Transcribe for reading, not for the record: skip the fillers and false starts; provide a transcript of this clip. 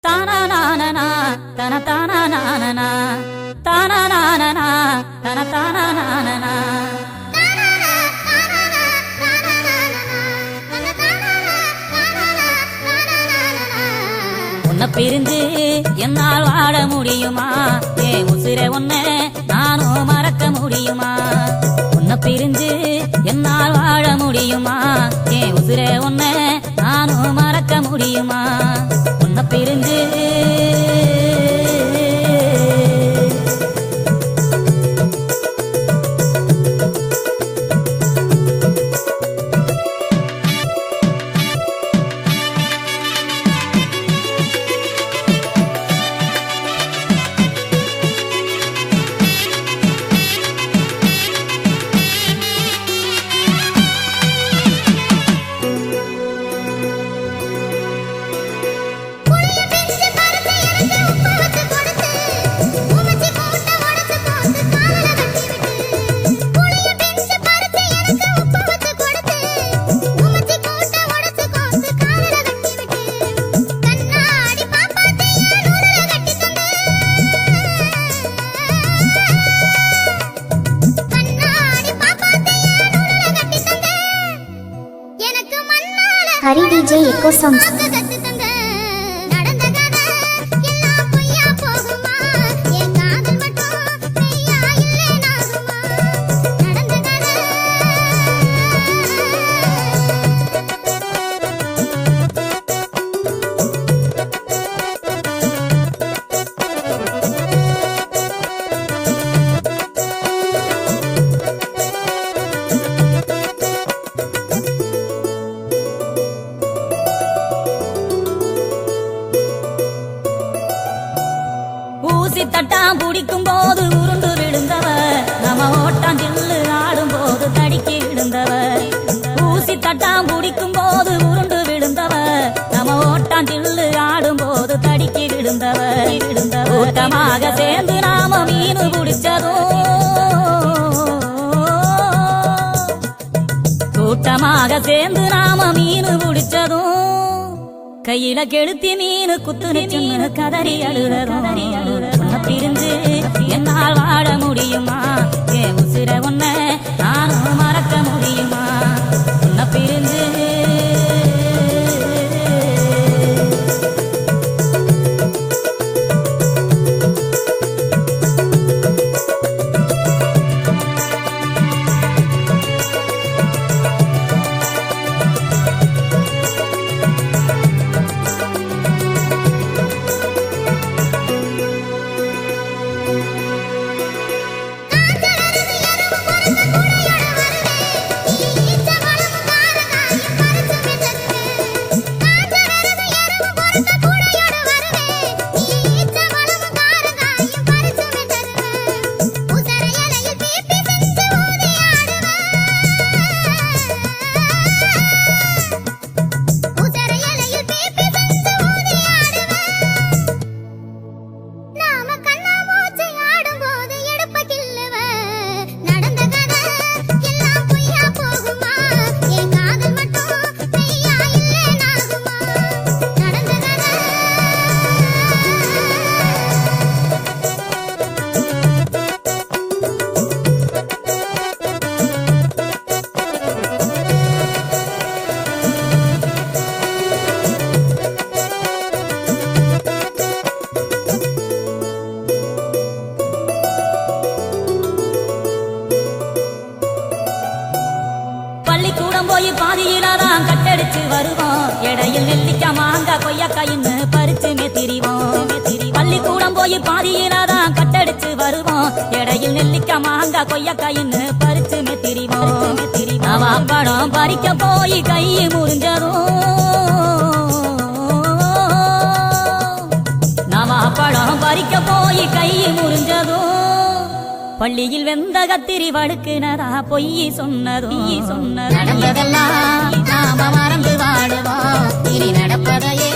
தானானானா தன தானானானா தானானானா தன தானானானா உன்னை பிரிஞ்சு என்னால் வாழ முடியுமா? ஏன் உசிர உன்னை நானும் மறக்க முடியுமா? உன்னை பிரிஞ்சு என்னால் வாழ முடியுமா? ஏன் உசிர உன்னை நானும் மறக்க முடியுமா? உன்னை பிரிஞ்சு Hari DJ Eco Songs. ஊசி தட்டாம் பிடிக்கும் போது உருண்டு விழுந்தவ, நம்ம ஓட்டான் ஜில்லு ஆடும் போது தடிக்கி விழுந்தவ. ஊசி தட்டாம் பிடிக்கும் போது உருண்டு விழுந்தவ, நம்ம ஓட்டான் ஜில்லு ஆடும் போது தடிக்கி விழுந்தவ. கூட்டமாக சேர்ந்து நாம மீனு பிடிச்சதும், கூட்டமாக சேர்ந்து நாம மீனு பிடிச்சதும், கையில கெளுத்தி மீனு குத்துனி சின்ன கதறி அழுறதும். உன்னை பிரிஞ்சு என்னால் வாழ முடியுமா? ஏன் உசிர உன்னை நானும் மறக்க முடியுமா? உன்னை பிரிஞ்சு பள்ளிக்கூடம் போய் பாதியிலாதான் கட்டடிச்சு வருவோம். இடையில் நெல்லிக்கா மாங்கா கொய்யாக்காயின்னு பறிச்சுமே திரிவோம். பள்ளிக்கூடம் போய் பாதியிலாதான் கட்டடிச்சு வருவோம். இடையில் நெல்லிக்கா மாங்கா கொய்யாக்காயின்னு பறிச்சுமே திரிவோம். அவ படம் பறிக்க போய் கை முறிஞ்சதும், நவா படம் பறிக்க போய் கை முறிஞ்சதும், பள்ளியில் வெந்த கத்திரி வடுக்குனதா பொய் சொன்னதும். நடந்ததெல்லாம் நாம மறந்து வாடுவோம், இனி நடப்பதையே